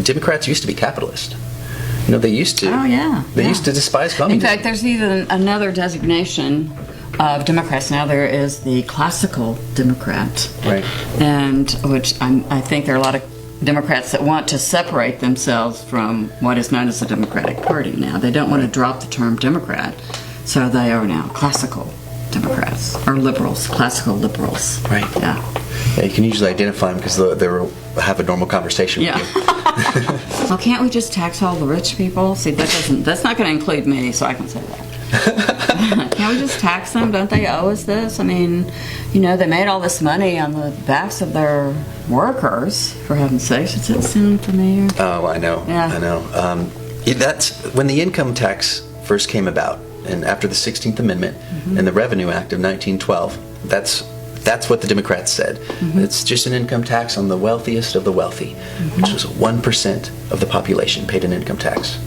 Democrats used to be capitalist. They used to. Oh, yeah. They used to despise communism. In fact, there's even another designation of Democrats now. There is the classical Democrat. Right. And which I think there are a lot of Democrats that want to separate themselves from what is known as the Democratic Party now. They don't want to drop the term Democrat, so they are now classical Democrats, or liberals, classical liberals. Right. Yeah. Yeah, you can usually identify them because they'll have a normal conversation with you. Well, can't we just tax all the rich people? See, that's not going to include me, so I can say that. Can't we just tax them? Don't they owe us this? I mean, they made all this money on the backs of their workers, for heaven's sakes. Does that sound familiar? Oh, I know. Yeah. I know. That's when the income tax first came about, and after the 16th Amendment and the Revenue Act of 1912, that's what the Democrats said. It's just an income tax on the wealthiest of the wealthy, which was 1% of the population paid an income tax.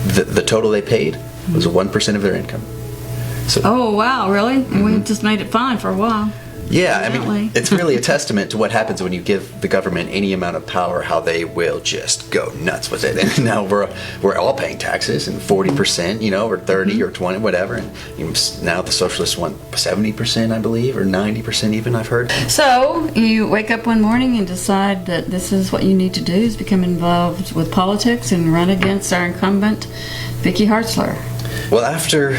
The total they paid was 1% of their income. So, oh, wow, really? We just made it fine for a while. Yeah, I mean, it's really a testament to what happens when you give the government any amount of power, how they will just go nuts with it. And now we're all paying taxes, and 40%, or 30 or 20, whatever. And now the socialists want 70%, I believe, or 90% even, I've heard. So you wake up one morning and decide that this is what you need to do, is become involved with politics and run against our incumbent, Vicky Hartzler. Well, after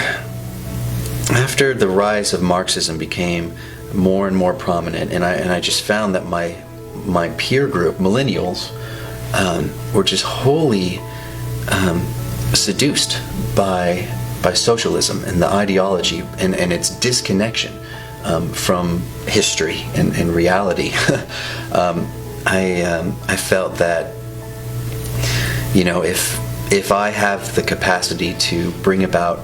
the rise of Marxism became more and more prominent, and I just found that my peer group, millennials, were just wholly seduced by socialism and the ideology and its disconnection from history and reality. I felt that if I have the capacity to bring about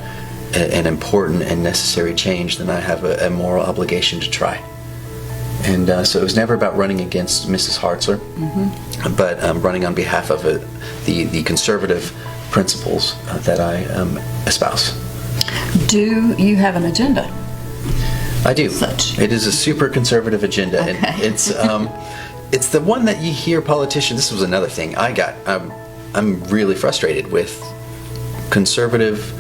an important and necessary change, then I have a moral obligation to try. And so it was never about running against Mrs. Hartzler, but running on behalf of the conservative principles that I espouse. Do you have an agenda? I do. Such. It is a super conservative agenda, Okay. and it's the one that you hear politicians. This was another thing I got. I'm really frustrated with conservative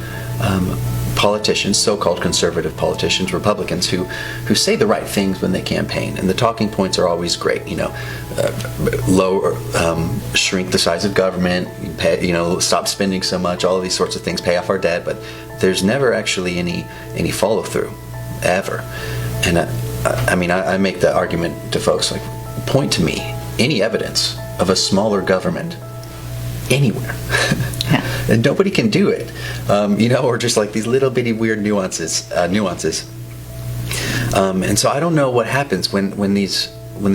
politicians, so-called conservative politicians, Republicans, who say the right things when they campaign, and the talking points are always great. Shrink the size of government, stop spending so much, all of these sorts of things, pay off our debt. But there's never actually any follow-through, ever. And I make the argument to folks, like, point to me any evidence of a smaller government anywhere. And nobody can do it, or just like these little bitty weird nuances. And so I don't know what happens when these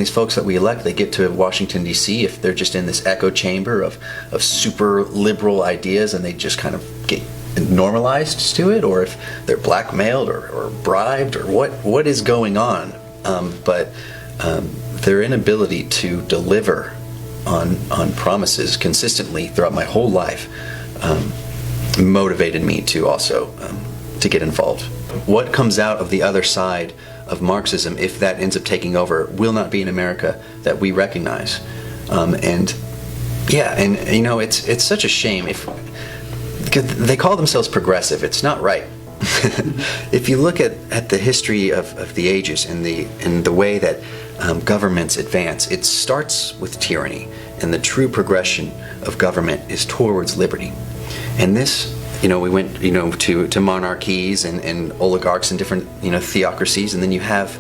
folks that we elect, they get to Washington, D.C., if they're just in this echo chamber of super liberal ideas and they just kind of get normalized to it, or if they're blackmailed or bribed, or what is going on. But their inability to deliver on promises consistently throughout my whole life motivated me to also to get involved. What comes out of the other side of Marxism, if that ends up taking over, will not be an America that we recognize. It's such a shame because they call themselves progressive. It's not right. If you look at the history of the ages and the way that governments advance, it starts with tyranny, and the true progression of government is towards liberty. And this, we went, to monarchies and oligarchs and different, theocracies, and then you have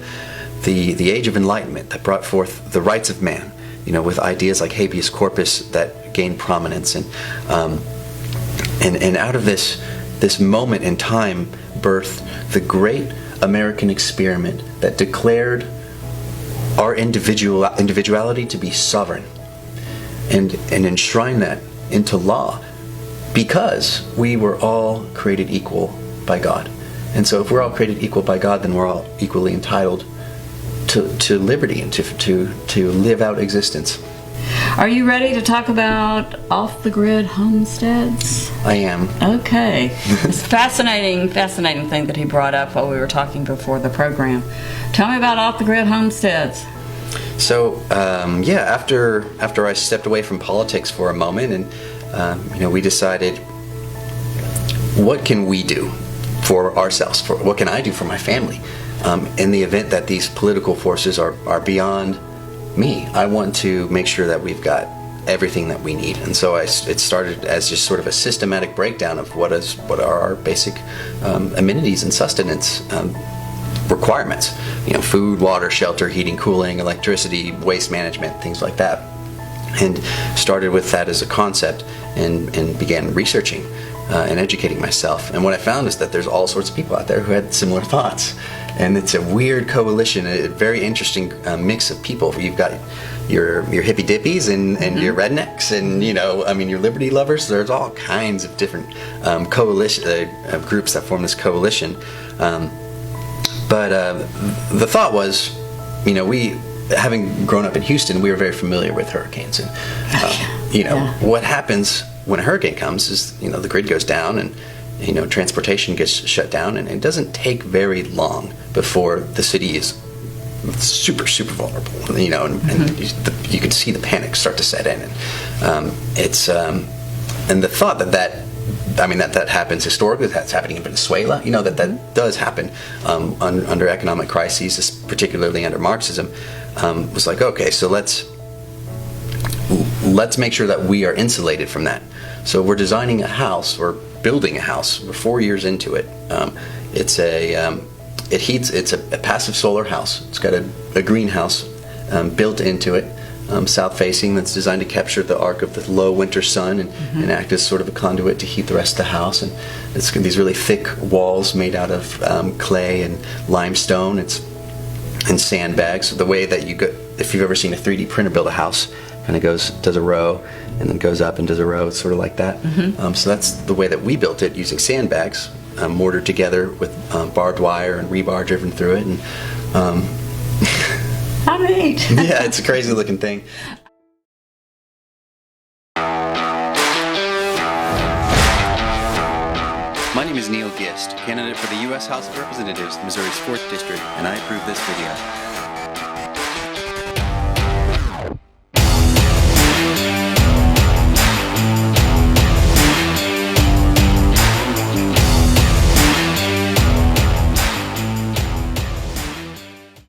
the Age of Enlightenment that brought forth the rights of man, with ideas like habeas corpus that gained prominence, and out of this moment in time birthed the great American experiment that declared our individuality to be sovereign and enshrine that into law, because we were all created equal by God. And so if we're all created equal by God, then we're all equally entitled to liberty and to live out existence. Are you ready to talk about off-the-grid homesteads? I am. Okay. It's a fascinating thing that he brought up while we were talking before the program. Tell me about off-the-grid homesteads. So yeah, after I stepped away from politics for a moment, and we decided, what can we do for ourselves? What can I do for my family? In the event that these political forces are beyond me, I want to make sure that we've got everything that we need. And so it started as just sort of a systematic breakdown of what are our basic amenities and sustenance requirements. Food, water, shelter, heating, cooling, electricity, waste management, things like that. And started with that as a concept and began researching and educating myself. And what I found is that there's all sorts of people out there who had similar thoughts. And it's a weird coalition, a very interesting mix of people. You've got your hippy dippies and your rednecks and your liberty lovers. There's all kinds of different coalition groups that form this coalition. But the thought was, we, having grown up in Houston, we were very familiar with hurricanes, and what happens when a hurricane comes is the grid goes down, and transportation gets shut down, and it doesn't take very long before the city is super vulnerable, and you can see the panic start to set in, and and the thought that happens historically, that's happening in Venezuela, that does happen under economic crises, particularly under Marxism, was like, okay, so let's make sure that we are insulated from that. So we're designing a house, or building a house. We're 4 years into it. It's a passive solar house. It's got a greenhouse built into it, south-facing, that's designed to capture the arc of the low winter sun and act as sort of a conduit to heat the rest of the house. And it's got these really thick walls made out of clay and limestone. It's in sandbags. The way that if you've ever seen a 3D printer build a house, kind of does a row and then goes up and does a row. It's sort of like that. So that's the way that we built it, using sandbags mortared together with barbed wire and rebar driven through it. And how neat! Yeah, it's a crazy looking thing. My name is Neal Gist, candidate for the U.S. House of Representatives, Missouri's 4th District, and I approve this video.